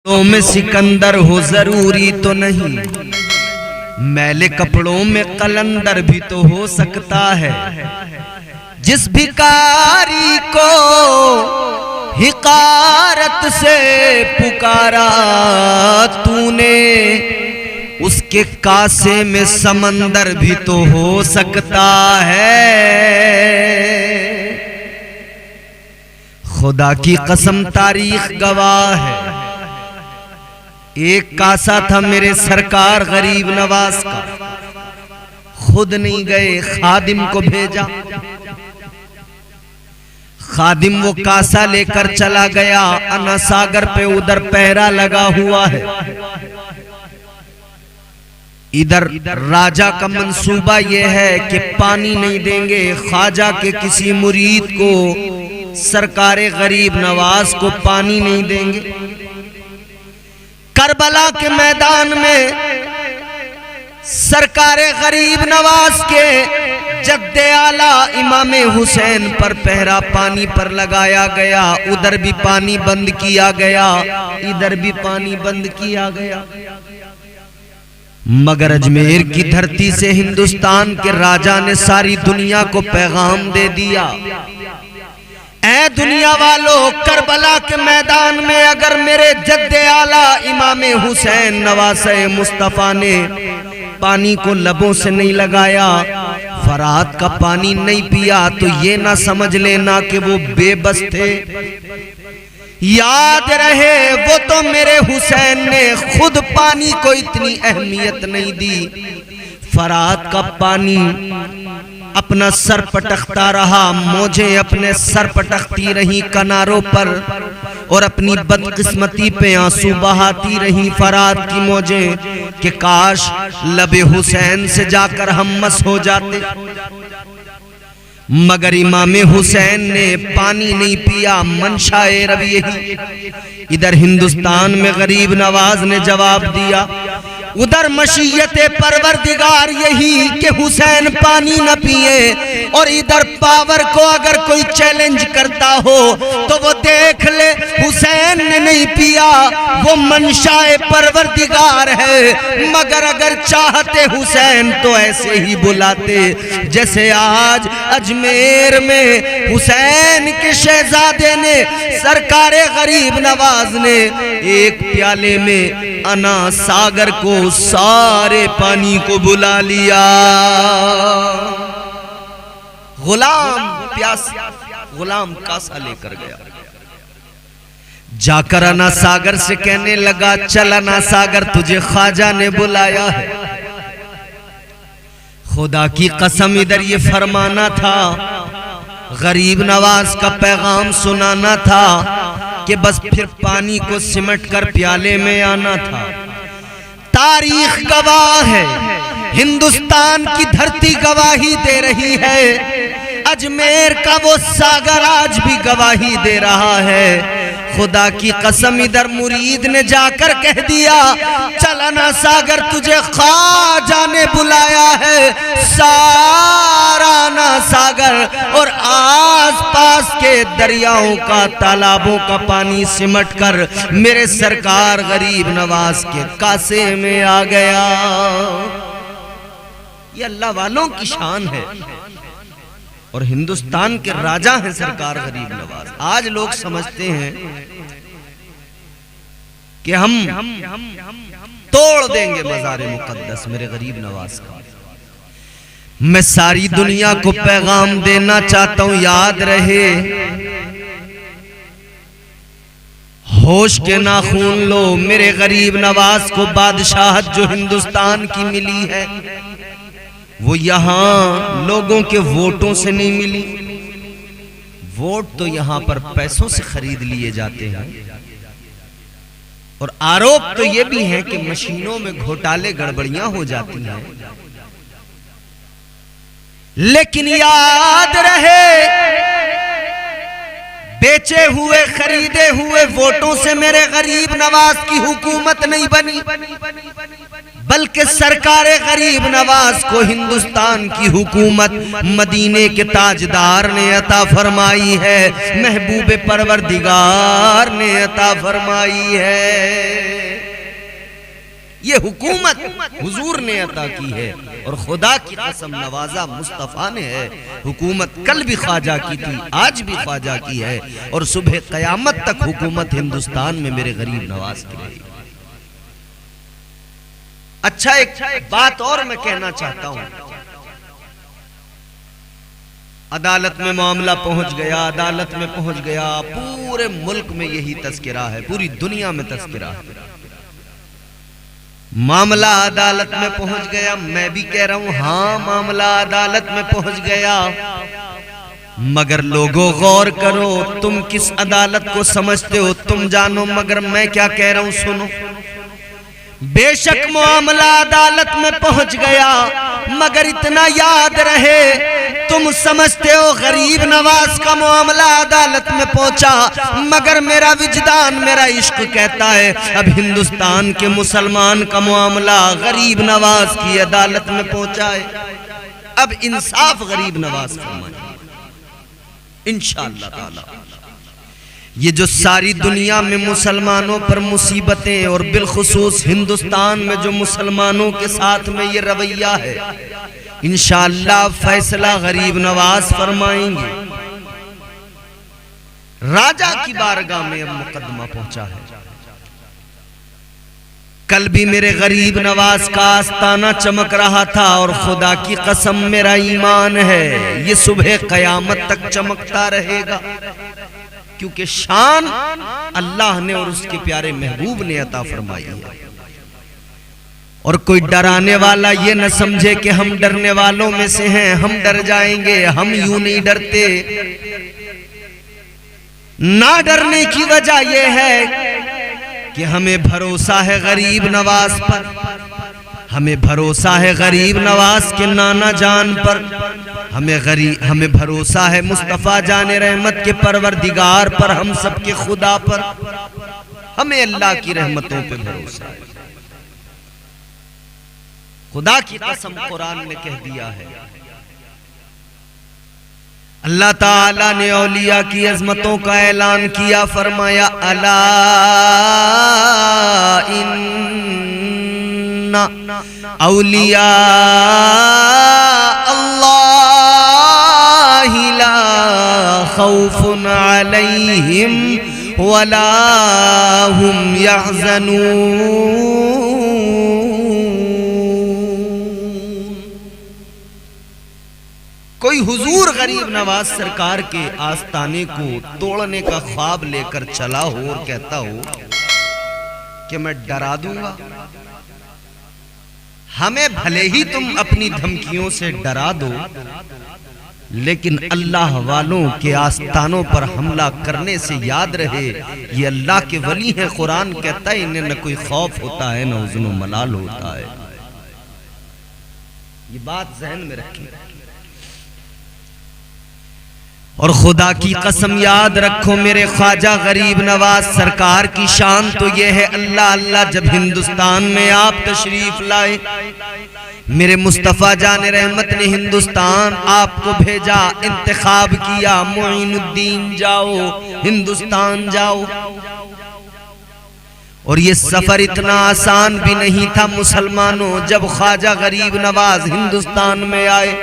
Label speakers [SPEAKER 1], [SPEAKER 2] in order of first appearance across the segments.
[SPEAKER 1] तो में सिकंदर हो जरूरी तो नहीं, मैले कपड़ों में कलंदर भी तो हो सकता है। जिस भिखारी को हिकारत से पुकारा तूने, उसके कासे में समंदर भी तो हो सकता है। खुदा की कसम तारीख गवाह है, एक कासा था मेरे सरकार गरीब नवाज का, खुद नहीं गए, खादिम को भेजा। खादिम वो कासा लेकर चला गया, अन्ना सागर पे उधर पहरा लगा हुआ है। इधर राजा का मंसूबा यह है कि पानी नहीं देंगे, ख्वाजा के किसी मुरीद को, सरकारे गरीब नवाज को पानी नहीं देंगे। करबला के मैदान में सरकारे गरीब नवाज के जद्दे आला इमाम हुसैन पर पहरा पानी पर लगाया गया। उधर भी पानी बंद किया गया, इधर भी पानी बंद किया गया। मगर अजमेर की धरती से हिंदुस्तान के राजा ने सारी दुनिया को पैगाम दे दिया, ऐ दुनिया वालों, करबला के मैदान में अगर मेरे जद्दे आला इमाम हुसैन नवासे मुस्तफा ने पानी को लबों से नहीं लगाया, फरात का पानी नहीं पिया, तो ये ना समझ लेना कि वो बेबस थे। याद रहे वो तो मेरे हुसैन ने खुद पानी को इतनी अहमियत नहीं दी। फरात का पानी अपना सर पटकता रहा, मौजें अपने सर पटकती रही किनारों पर, और अपनी बदकिस्मती पे आंसू बहाती रही फरात की मौजें कि काश लबे हुसैन से जाकर हम मस हो जाते। मगर इमाम हुसैन ने पानी नहीं पिया, मंशाए रब यही। इधर हिंदुस्तान में गरीब नवाज ने जवाब दिया, उधर मशीयते परवरदिगार यही कि हुसैन पानी न पिए, और इधर पावर को अगर कोई चैलेंज करता हो तो वो देख ले हुसैन ने नहीं पिया, वो मंशाए परवरदिगार है। मगर अगर चाहते हुसैन तो ऐसे ही बुलाते, जैसे आज अजमेर में हुसैन के शहजादे ने सरकारे गरीब नवाज ने एक प्याले में अन्ना सागर को सारे पानी को बुला लिया। गुलाम प्यास, गुलाम कासा लेकर गया, जाकर अन्ना सागर से कहने लगा, चल अन्ना सागर तुझे ख्वाजा ने बुलाया है। खुदा की कसम इधर ये फरमाना था, गरीब नवाज का पैगाम सुनाना था कि बस फिर पानी को सिमट कर प्याले में आना था। तारीख गवाह है, हिंदुस्तान की धरती गवाही दे रही है, अजमेर का वो सागर आज भी गवाही दे रहा है। खुदा की कसम इधर मुरीद ने जाकर कह दिया, चल अन्ना सागर तुझे ख्वाजा ने बुलाया है। सारा अन्ना सागर और आस पास के दरियाओं का, तालाबों का पानी सिमट कर मेरे सरकार गरीब नवाज के कासे में आ गया। ये अल्लाह वालों की शान है, और हिंदुस्तान के राजा हैं सरकार गरीब नवाज। आज लोग समझते हैं कि हम तोड़ देंगे मज़ार मुक़द्दस मेरे गरीब नवाज का। मैं सारी दुनिया को पैगाम देना चाहता हूं, याद रहे, होश के नाखून लो, मेरे गरीब नवाज को बादशाहत जो हिंदुस्तान की मिली है वो यहां लोगों के वोटों से नहीं मिली। वोट तो यहां पर पैसों से खरीद लिए जाते हैं, और आरोप तो ये भी है कि मशीनों में घोटाले गड़बड़ियां हो जाती हैं। लेकिन याद रहे, बेचे हुए खरीदे हुए वोटों से मेरे गरीब नवाज की हुकूमत नहीं बनी, बल्कि सरकारे गरीब नवाज को हिंदुस्तान की हुकूमत मदीने के ताजदार ने अता फरमाई है, महबूब परवरदिगार ने अता फरमाई है। ये हुकूमत हुजूर ने अता की है और खुदा की कसम नवाजा मुस्तफ़ा ने है। हुकूमत कल भी ख्वाजा की थी, आज भी ख्वाजा की है और सुबह क़यामत तक हुकूमत हिंदुस्तान में मेरे गरीब नवाज की रहेगी। अच्छा, एक बात और मैं कहना चाहता हूं। अदालत में मामला पहुंच गया, अदालत में पहुंच गया, पूरे मुल्क में यही तस्करा है, पूरी दुनिया में तस्करा है। मामला अदालत में पहुंच गया, मैं भी कह रहा हूं हां मामला अदालत में पहुंच गया, मगर लोगों गौर करो, तुम किस अदालत को समझते हो तुम जानो, मगर मैं क्या कह रहा हूं सुनो। बेशक मामला अदालत में पहुंच गया, मगर इतना याद रहे, तुम समझते हो गरीब नवाज का मामला अदालत में पहुंचा, मगर मेरा विजदान, मेरा इश्क कहता है अब हिंदुस्तान के मुसलमान का मामला गरीब नवाज की अदालत में पहुंचा है। अब इंसाफ गरीब नवाज फरमाए इंशाअल्लाह ताला। ये जो सारी दुनिया में मुसलमानों पर मुसीबतें और बिलखुसूस हिंदुस्तान में जो मुसलमानों के साथ में ये रवैया है, इंशाअल्लाह फैसला गरीब नवाज फरमाएंगे। राजा की बारगाह में अब मुकदमा पहुंचा है। कल भी मेरे गरीब नवाज का आस्ताना चमक रहा था और खुदा की कसम मेरा ईमान है ये सुबह क़यामत तक चमकता रहेगा, क्योंकि शान अल्लाह ने और उसके प्यारे महबूब ने अता फरमाई है। और कोई डराने वाला ये न समझे कि हम डरने वालों में से हैं, हम डर जाएंगे, हम यूं नहीं डरते। ना डरने की वजह यह है कि हमें भरोसा है गरीब नवाज पर, हमें भरोसा है गरीब नवाज के नाना जान पर, हमें भरोसा है मुस्तफ़ा जाने रहमत के परवरदिगार पर, हम सबके खुदा पर, हमें अल्लाह की रहमतों पे भरोसा है। खुदा की कसम कुरान ने कह दिया है, अल्लाह ताला ने औलिया की अजमतों का ऐलान किया, फरमाया अला इन्ना औलिया अल्लाहि ला खौफुन अलैहिम वला हुम यहज़नून। कोई हुजूर गरीब नवाज सरकार के आस्ताने को तोड़ने का ख्वाब लेकर चला हो और कहता हो कि मैं डरा दूंगा, हमें भले ही तुम अपनी धमकियों से डरा दो, लेकिन अल्लाह वालों के आस्तानों पर हमला करने से याद रहे ये अल्लाह के वली हैं। कुरान कहता है इन्हें न कोई खौफ होता है न हुज़्न व मलाल होता है। ये बात ज़हन में रखें और खुदा की कसम याद रखो, मेरे ख्वाजा गरीब नवाज सरकार की शान तो ये है अल्लाह अल्लाह जब हिंदुस्तान में आप तशरीफ लाए, मेरे मुस्तफ़ा जाने रहमत ने हिंदुस्तान आपको भेजा, इंतखाब किया, मुइनुद्दीन जाओ हिंदुस्तान जाओ। और ये सफर इतना आसान भी नहीं था मुसलमानों। जब ख्वाजा गरीब नवाज हिंदुस्तान में आए,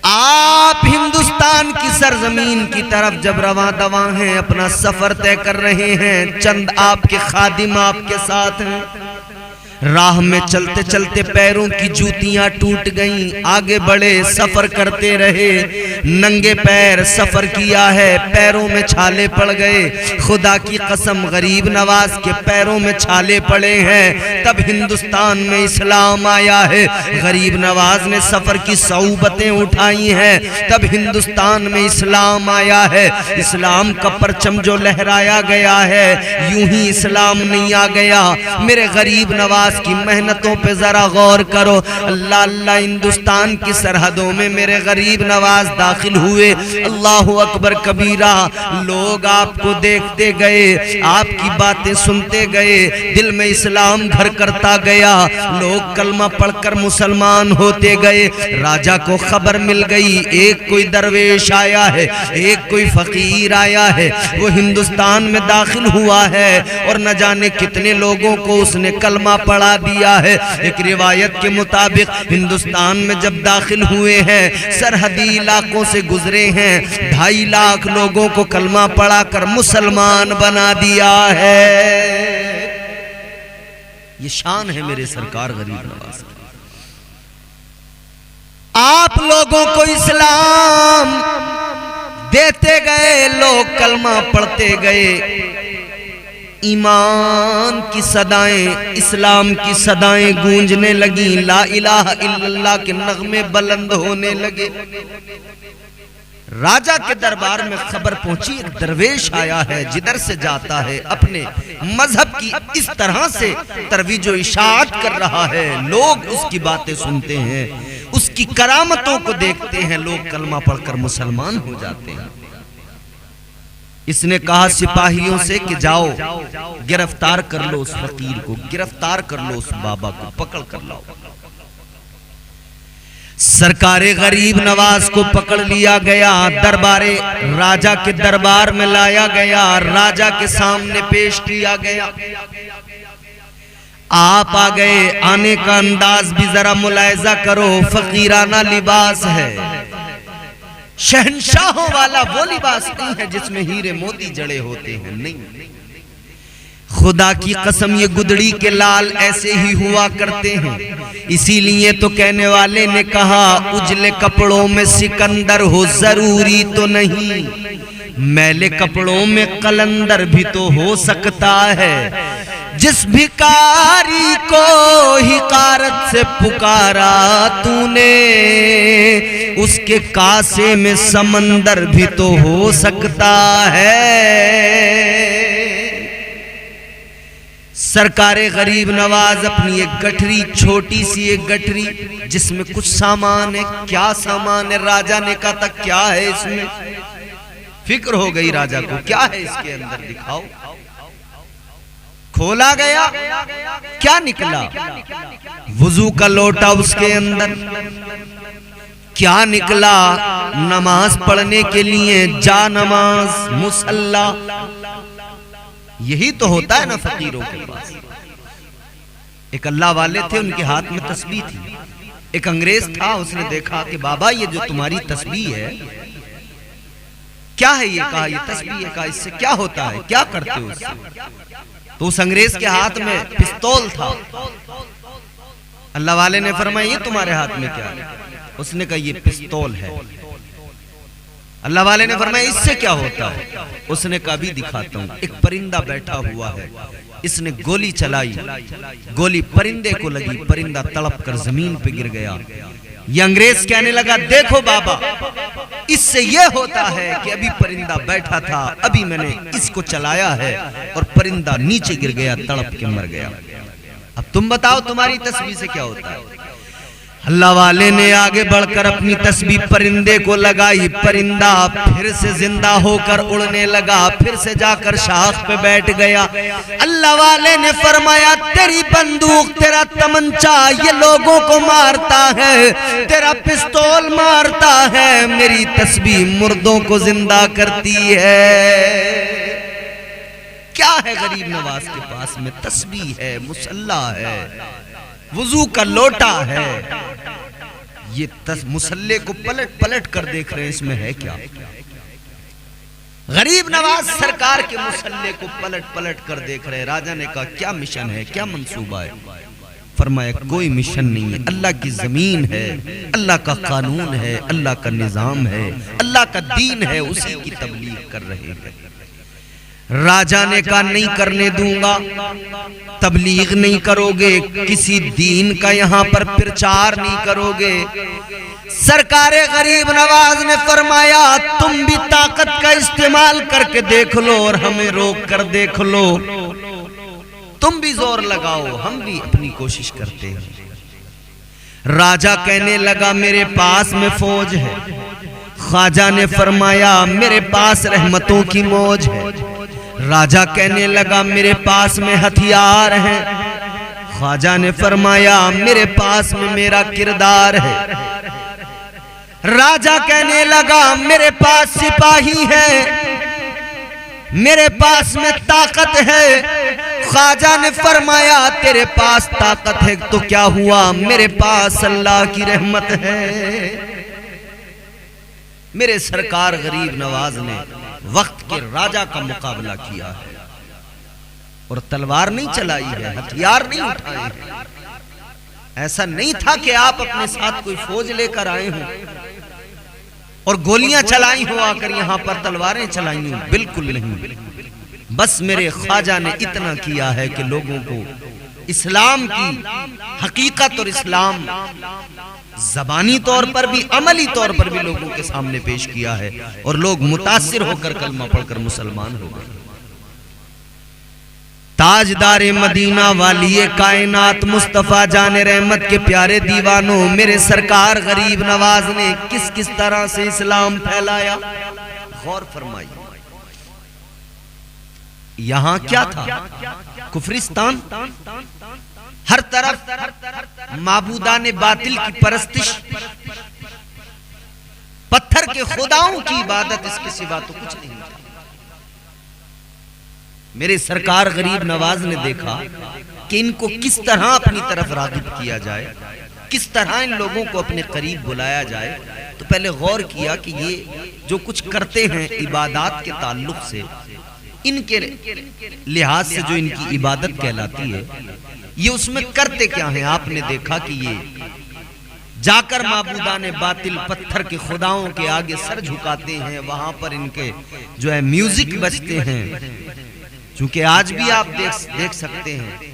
[SPEAKER 1] आप हिंदुस्तान की सरजमीन की तरफ जब रवा दवा हैं, अपना सफर तय कर रहे हैं, चंद आपके खादिम आपके साथ हैं। राह में चलते चलते पैरों की जूतियां टूट गईं, आगे बढ़े सफर करते रहे, नंगे पैर सफर किया है, पैरों में छाले पड़ गए। खुदा की कसम गरीब नवाज के पैरों में छाले पड़े हैं, तब हिंदुस्तान में इस्लाम आया है। गरीब नवाज ने सफर की सऊबतें उठाई हैं, तब हिंदुस्तान में इस्लाम आया है। इस्लाम का परचम जो लहराया गया है, यूं ही इस्लाम नहीं आ गया। मेरे गरीब नवाज नवाज की मेहनतों पे जरा गौर करो। अल्लाह अल्लाह, हिंदुस्तान की सरहदों में मेरे गरीब नवाज दाखिल हुए। अल्लाहु अकबर कबीरा। लोग आपको देखते गए, आपकी बातें सुनते गए, दिल में इस्लाम घर करता गया, लोग कलमा पढ़कर मुसलमान होते गए। राजा को खबर मिल गई, एक कोई दरवेश आया है, एक कोई फकीर आया है, वो हिंदुस्तान में दाखिल हुआ है और न जाने कितने लोगों को उसने कलमा पढ़ा दिया है। एक रिवायत के मुताबिक हिंदुस्तान में जब दाखिल हुए हैं, सरहदी इलाकों से गुजरे हैं, 2.5 लाख लोगों को कलमा पढ़ाकर मुसलमान बना दिया है। ये शान है मेरे सरकार गरीब नवाज की। आप लोगों को इस्लाम देते गए, लोग कलमा पढ़ते गए, ईमान की सदाएं, इस्लाम की सदाएं गूंजने लगी, ला इलाहा इल्लल्लाह के नगमे बुलंद होने लगे। राजा के दरबार में खबर पहुंची, एक दरवेश आया है, जिधर से जाता है अपने मजहब की इस तरह से तरवीज व इशाअत कर रहा है। लोग उसकी बातें सुनते हैं, उसकी करामतों को देखते हैं, लोग कलमा पढ़कर मुसलमान हो जाते हैं। इसने कहा सिपाहियों से कि जाओ गिरफ्तार कर लो उस फकीर को, गिरफ्तार कर लो उस बाबा को, पकड़ कर लाओ। सरकारे गरीब नवाज को पकड़ लिया गया, दरबारे राजा के दरबार में लाया गया, राजा के सामने पेश किया गया। आप आ गए, आने का अंदाज भी जरा मुलायजा करो, फकीराना लिबास है, शहंशाहों वाला वो लिबास नहीं है जिसमें हीरे मोती जड़े होते हैं, नहीं। खुदा की कसम ये गुदड़ी के लाल ऐसे ही हुआ करते हैं। इसीलिए तो कहने वाले ने कहा, उजले कपड़ों में सिकंदर हो जरूरी तो नहीं, मैले कपड़ों में कलंदर भी तो हो सकता है। जिस भिखारी को हिकारत से पुकारा तूने, उसके कासे में समंदर भी तो हो सकता है। सरकारे गरीब नवाज अपनी एक गठरी, छोटी सी एक गठरी जिसमें कुछ सामान है, क्या सामान है, राजा ने कहा था क्या है इसमें। फिक्र हो गई राजा को, क्या है इसके अंदर दिखाओ। खोला गया, क्या निकला, वुजू का लोटा उसके अंदर। क्या निकला, नमाज पढ़ने के लिए जा नमाज, मुसल्ला। यही तो होता है ना फकीरों के पास। एक अल्लाह वाले थे, उनके हाथ में तस्बीह थी। एक अंग्रेज था, उसने देखा कि बाबा ये जो तुम्हारी तस्बीह है क्या है ये, कहा ये तस्बीह है, कहा इससे क्या होता है, क्या करते हो इससे। तो उस अंग्रेज के हाथ में पिस्तौल था। अल्लाह वाले ने फरमाया ये तुम्हारे हाथ में क्या है, उसने कहा ये पिस्तौल है। अल्लाह वाले ने फरमाया इससे क्या होता है, उसने कहा भी दिखाता हूं। एक परिंदा बैठा हुआ है, इसने गोली चलाई, गोली परिंदे को लगी, परिंदा तड़प कर जमीन पे गिर गया। ये अंग्रेज कहने लगा देखो बाबा, इससे ये होता है कि अभी परिंदा बैठा था, अभी मैंने इसको चलाया है और परिंदा नीचे गिर गया, तड़प के मर गया। अब तुम बताओ तुम्हारी तस्बीह से क्या होता है। अल्लाह वाले ने आगे बढ़कर अपनी तस्बीह परिंदे को लगाई, परिंदा फिर से जिंदा होकर उड़ने लगा, फिर से जाकर शाख पे बैठ गया। अल्लाह वाले ने फरमाया तेरी बंदूक, तेरा तमंचा ये लोगों को मारता है, तेरा पिस्तौल मारता है, मेरी तस्बीह मुर्दों को जिंदा करती है। क्या है गरीब नवाज के पास में, तस्बीह है, मुसल्ला है, वुजू का लोटा है। ये मुसल्ले को पलट पलट कर देख रहे हैं, इसमें है क्या। गरीब नवाज सरकार के मुसल्ले को पलट पलट कर देख रहे हैं। राजा ने कहा क्या मिशन है, क्या मंसूबा है। फरमाया कोई मिशन नहीं है, अल्लाह की जमीन है, अल्लाह का कानून है, अल्लाह का निजाम है, अल्लाह का दीन है, उसी की तबलीग कर रहे हैं। राजा ने कहा नहीं करने दूंगा, तबलीग नहीं करोगे, किसी दीन का यहाँ पर प्रचार नहीं करोगे। सरकारे गरीब नवाज ने फरमाया तुम भी ताकत का इस्तेमाल करके देख लो और हमें रोक कर देख लो। तुम भी जोर लगाओ, हम भी अपनी कोशिश करते हैं। राजा कहने लगा मेरे पास में फौज है। ख्वाजा ने फरमाया मेरे पास रहमतों की मौज है। राजा कहने लगा मेरे पास में हथियार हैं। ख्वाजा ने फरमाया मेरे पास में मेरा किरदार है। राजा कहने लगा मेरे पास सिपाही है, मेरे पास में ताकत है। ख्वाजा ने फरमाया तेरे पास ताकत है तो क्या हुआ, मेरे पास अल्लाह की रहमत है। मेरे सरकार गरीब नवाज ने वक्त के राजा का मुकाबला किया है और तलवार नहीं चलाई है, हथियार नहीं उठाए हैं। ऐसा नहीं था कि आप अपने साथ कोई फौज लेकर आए हो और गोलियां चलाई हो, आकर यहां पर तलवारें चलाई हो, बिल्कुल नहीं। बस मेरे ख्वाजा ने इतना किया है कि लोगों को इस्लाम की हकीकत और इस्लाम ज़बानी तौर पर भी अमली तौर पर भी लोगों के सामने पेश किया है और लोग मुतासिर होकर कलमा पढ़कर मुसलमान हो गए। ताजदारे मदीना वालिए कायनात मुस्तफा जाने रहमत के प्यारे दीवानों, मेरे सरकार गरीब नवाज ने किस किस तरह से इस्लाम फैलाया, गौर फरमाइए। यहां क्या था, कुफरिस्तान, हर तरफ माबूदाने बातिल की परस्तिश, पत्थर के खुदाओं की इबादत, इसके सिवा तो कुछ नहीं था। मेरे सरकार गरीब नवाज ने देखा कि इनको किस तरह अपनी तरफ राग़िब किया जाए, किस तरह इन लोगों को अपने करीब बुलाया जाए। तो पहले गौर किया कि ये जो कुछ करते हैं इबादत के ताल्लुक से, इनके लिहाज से जो इनकी इबादत कहलाती है, ये उसमें करते क्या हैं। आपने देखा कि ये जाकर माबूदाने बातिल पत्थर के खुदाओं के आगे सर झुकाते हैं, वहां पर इनके जो है म्यूजिक बजते हैं। क्योंकि आज भी आप देख सकते हैं,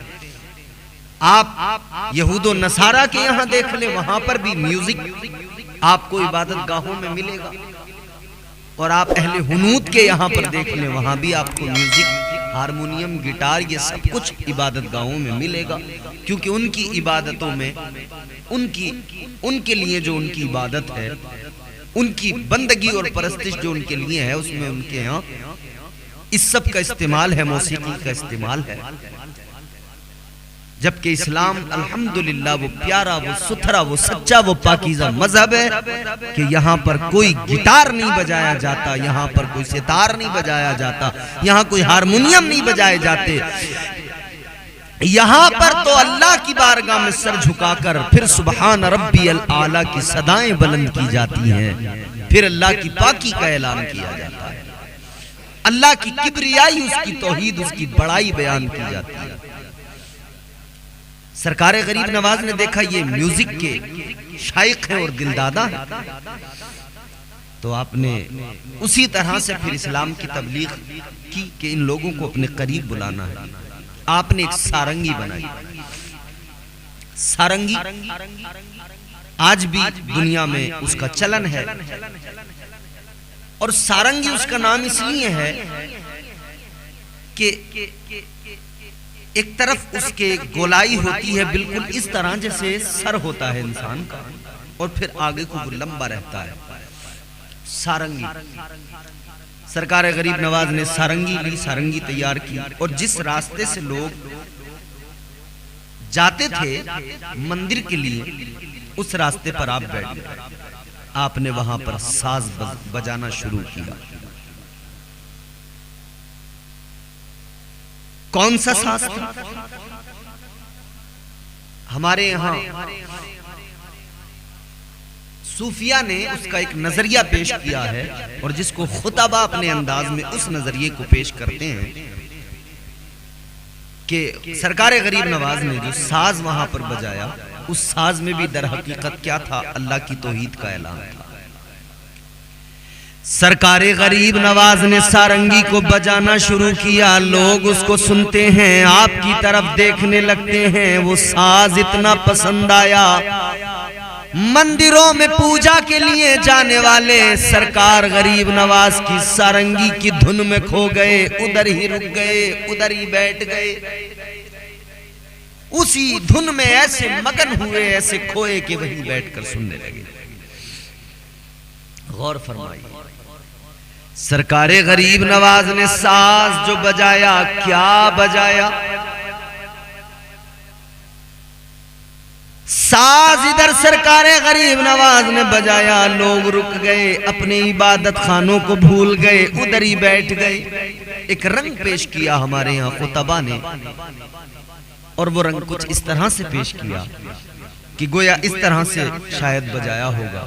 [SPEAKER 1] आप यहूदो नसारा के यहां देख ले, वहां पर भी म्यूजिक आपको इबादत गाहों में मिलेगा। और आप अहले हुनूद के यहाँ पर देख लें, वहाँ भी आपको म्यूजिक, हारमोनियम, गिटार, ये सब कुछ इबादत गाहों में मिलेगा। क्योंकि उनकी इबादतों में उनके लिए जो उनकी इबादत है, उनकी बंदगी और परस्तिश जो उनके लिए है, उसमें उनके यहाँ इस सब का इस्तेमाल है, मौसीकी का इस्तेमाल है। जबकि इस्लाम अल्हम्दुलिल्लाह वो प्यारा, वो सुथरा, वो सच्चा, वो पाकीज़ा मजहब है कि यहाँ पर कोई गिटार नहीं बजाया जाता, यहाँ पर कोई सितार नहीं बजाया जाता, यहाँ कोई हारमोनियम नहीं बजाए जाते। यहाँ पर तो अल्लाह की बारगाह में सर झुकाकर फिर सुबहान रब्बियल आला की सदाएं बुलंद की जाती हैं, फिर अल्लाह की पाकी का ऐलान किया जाता है, अल्लाह की किबरियाई, उसकी तौहीद, उसकी बड़ाई बयान की जाती है। सरकारे गरीब नवाज ने देखा ये म्यूजिक के शाइक हैं और दिलदादा हैं, तो आपने उसी तरह से फिर इस्लाम की तबलीग की कि इन लोगों को अपने करीब बुलाना है। आपने एक सारंगी बनाई। सारंगी आज भी दुनिया में उसका चलन है, और सारंगी उसका नाम इसलिए है कि एक तरफ उसके गोलाई होती है बिल्कुल इस तरह जैसे सर होता है इंसान का, और फिर आगे को वो लंबा रहता है। सारंगी, सरकार गरीब नवाज ने सारंगी ली, सारंगी तैयार की, और जिस रास्ते से लोग जाते थे मंदिर के लिए, उस रास्ते पर आप बैठ गए। आपने वहां पर साज बजाना शुरू किया। कौन सा साज था? हमारे यहां सूफिया ने उसका एक नजरिया पेश किया है, और जिसको खुतबा अपने अंदाज में उस नजरिए को पेश करते हैं कि सरकार गरीब नवाज ने जो साज वहां पर बजाया, उस साज में भी दर हकीकत क्या था, अल्लाह की तौहीद का ऐलान था। सरकार गरीब नवाज ने सारंगी को बजाना शुरू किया, लोग उसको सुनते हैं, आपकी तरफ देखने लगते हैं। वो साज इतना पसंद आया, मंदिरों में पूजा के लिए जाने वाले सरकार गरीब नवाज की सारंगी की धुन में खो गए, उधर ही रुक गए, उधर ही बैठ गए। उसी धुन में ऐसे मगन हुए, ऐसे खोए कि वहीं बैठकर सुनने लगे। गौर फरमाइए, सरकारे गरीब नवाज ने साज जो बजाया, क्या बजाया। साज इधर सरकारे गरीब नवाज ने बजाया, लोग रुक गए, अपने इबादत खानों को भूल गए, उधर ही बैठ गए। एक रंग पेश किया हमारे यहाँ खुतबा ने, और वो रंग कुछ इस तरह से पेश किया कि गोया इस तरह से शायद बजाया होगा।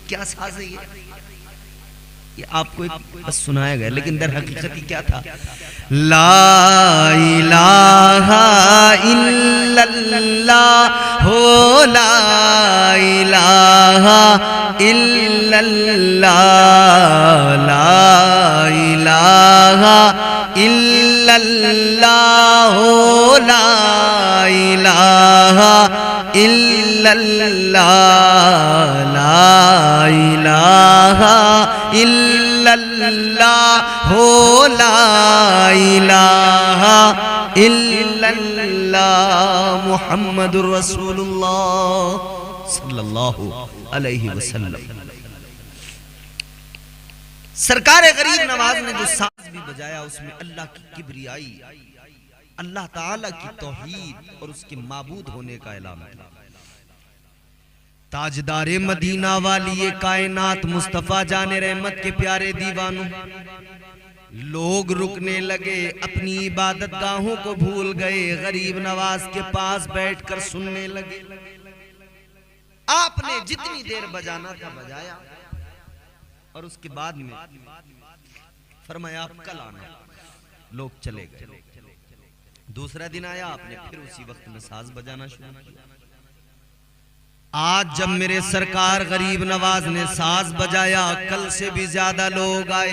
[SPEAKER 1] क्या साज है ये आपको एक बस सुनाया गया, लेकिन दर हकीकत क्या था। ला इलाहा इल्लल्लाह हो, ला इलाहा इल्लल्लाह, ला इलाहा इल्लल्लाह हो, ला इलाहा इल्लल्लाह, ला इलाहा इल्लल्लाह हो, ला इलाहा इल्लल्लाह मुहम्मदुर रसूलुल्लाह सल्लल्लाहु अलैहि वसल्लम। सरकारे गरीब नवाज ने जो साज भी बजाया, उसमें अल्लाह की किब्रियाई, अल्लाह ताला की तौहीद और उसके माबूद होने का ऐलान किया। ताजदारे मदीना वाली ये कायनात मुस्तफा जाने रहमत के प्यारे दीवानों, लोग रुकने लगे, अपनी इबादत गाहों को भूल गए, गरीब नवाज के पास बैठकर सुनने लगे। आपने जितनी देर बजाना था बजाया, और उसके बाद में फरमाया आप कल आना। लोग चले गए। दूसरा दिन आया, आपने फिर उसी वक्त में साज बजाना शुरू किया। आज जब मेरे सरकार गरीब नवाज ने साज बजाया, कल से भी ज्यादा लोग आए।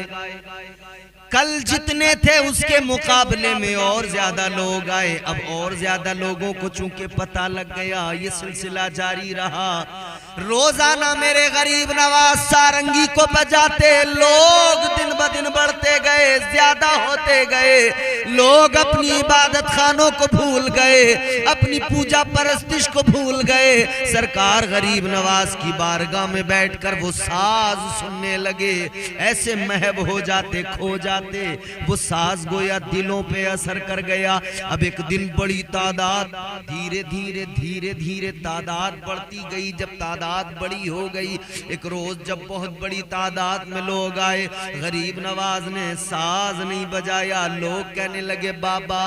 [SPEAKER 1] कल जितने थे उसके मुकाबले में और ज्यादा लोग आए। अब और ज्यादा लोगों को चूंकि पता लग गया, ये सिलसिला जारी रहा। रोजाना मेरे गरीब नवाज सारंगी को बजाते, लोग दिन ब दिन बढ़ते गए, ज्यादा होते गए। लोग अपनी इबादत खानों को भूल गए, अपनी पूजा परस्तिश को भूल गए। सरकार गरीब नवाज की बारगाह में बैठकर वो साज सुनने लगे। ऐसे महब हो जाते, खो जाते। वो साज गोया दिलों पे असर कर गया। अब एक दिन बड़ी तादाद, धीरे धीरे धीरे धीरे तादाद बढ़ती गई। जब तादाद बड़ी हो गई, एक रोज जब बहुत बड़ी तादाद में लोग आए, गरीब नवाज ने साज नहीं बजाया। लोग कहने लगे, बाबा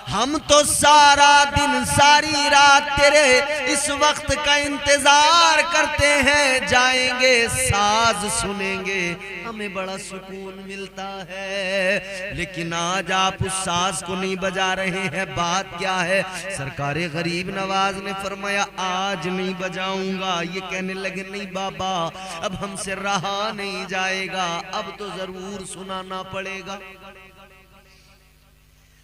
[SPEAKER 1] हम तो सारा दिन सारी रात तेरे इस वक्त का इंतजार करते हैं, जाएंगे साज सुनेंगे, हमें बड़ा सुकून मिलता है, लेकिन आज आप उस साज को नहीं बजा रहे हैं, बात क्या है? सरकारे गरीब नवाज ने फरमाया, आज नहीं बजाऊंगा। ये कहने लगे, नहीं बाबा अब हमसे रहा नहीं जाएगा, अब तो जरूर सुनाना पड़ेगा।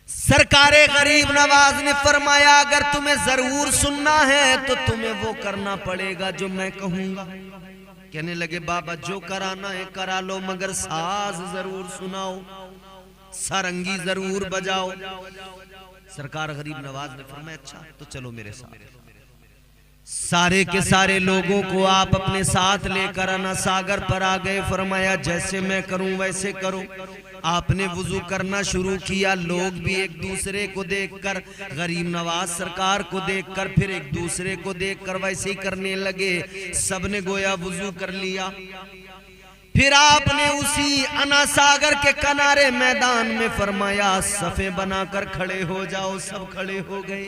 [SPEAKER 1] सरकारे गरीब नवाज ने फरमाया, अगर तुम्हें जरूर सुनना है तो तुम्हें वो करना पड़ेगा जो मैं कहूंगा। कहने लगे, बाबा जो कराना है करा लो, मगर साज जरूर सुनाओ, सारंगी जरूर बजाओ। सरकार गरीब नवाज ने फरमाया, अच्छा तो चलो मेरे साथ। सारे के सारे लोगों को आप अपने साथ लेकर अना सागर पर आ गए। फरमाया, जैसे मैं करूं वैसे करो। आपने वुजू करना शुरू किया। लोग भी एक दूसरे को देखकर, गरीब नवाज सरकार को देखकर, फिर एक दूसरे को देखकर वैसे ही करने लगे। सबने गोया वुजू कर लिया। फिर आपने उसी अना सागर के किनारे मैदान में फरमाया, सफे बनाकर खड़े हो जाओ। सब खड़े हो गए।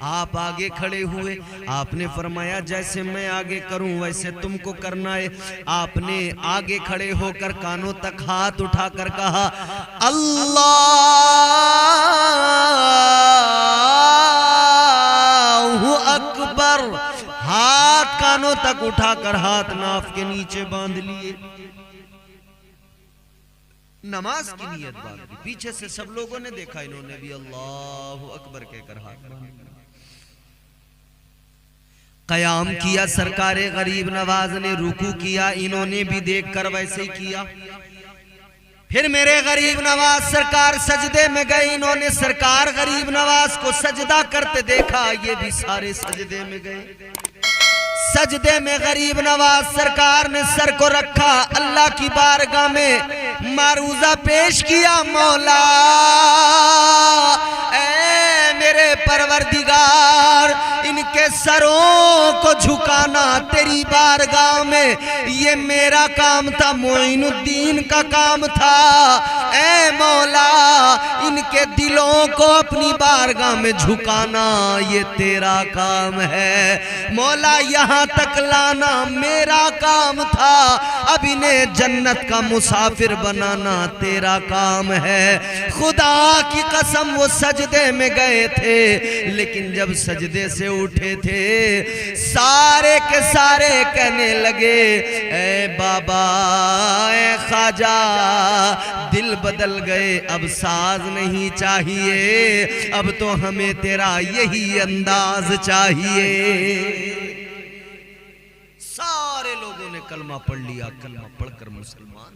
[SPEAKER 1] आप आगे खड़े हुए। आपने फरमाया, जैसे मैं आगे करूं वैसे तुमको करना है। आपने आगे खड़े होकर कानों तक हाथ उठाकर कहा, अल्लाहु अकबर। हाथ कानों तक उठाकर हाथ नाफ के नीचे बांध लिए। नमाज की नियत बांध दी। पीछे से सब लोगों ने देखा, इन्होंने भी अल्लाह अकबर कहकर हाथ कयाम किया। सरकारे गरीब नवाज ने रुकू किया, इन्होंने भी देखकर वैसे ही किया। फिर मेरे गरीब नवाज सरकार सजदे में गए, इन्होंने सरकार गरीब नवाज को सजदा करते देखा, ये भी सारे सजदे में गए। सजदे में गरीब नवाज सरकार ने सर को रखा, अल्लाह की बारगाह में मारूजा पेश किया। मौला ऐ मेरे परवरदिगार, इनके सरों को झुकाना तेरी बारगाह में ये मेरा काम था, मोइनुद्दीन का काम था। ऐ मौला, इनके दिलों को अपनी बारगाह में झुकाना ये तेरा काम है। मौला यहाँ तक लाना मेरा काम था, अब इन्हें जन्नत का मुसाफिर बनाना तेरा काम है। खुदा की कसम वो सजदे में गए थे, लेकिन जब सजदे से उठे थे सारे के सारे कहने लगे, ऐ बाबा ऐ ख्वाजा, दिल बदल गए, अब साज नहीं चाहिए, अब तो हमें तेरा यही अंदाज चाहिए। सारे लोगों ने कलमा पढ़ लिया, कलमा पढ़कर मुसलमान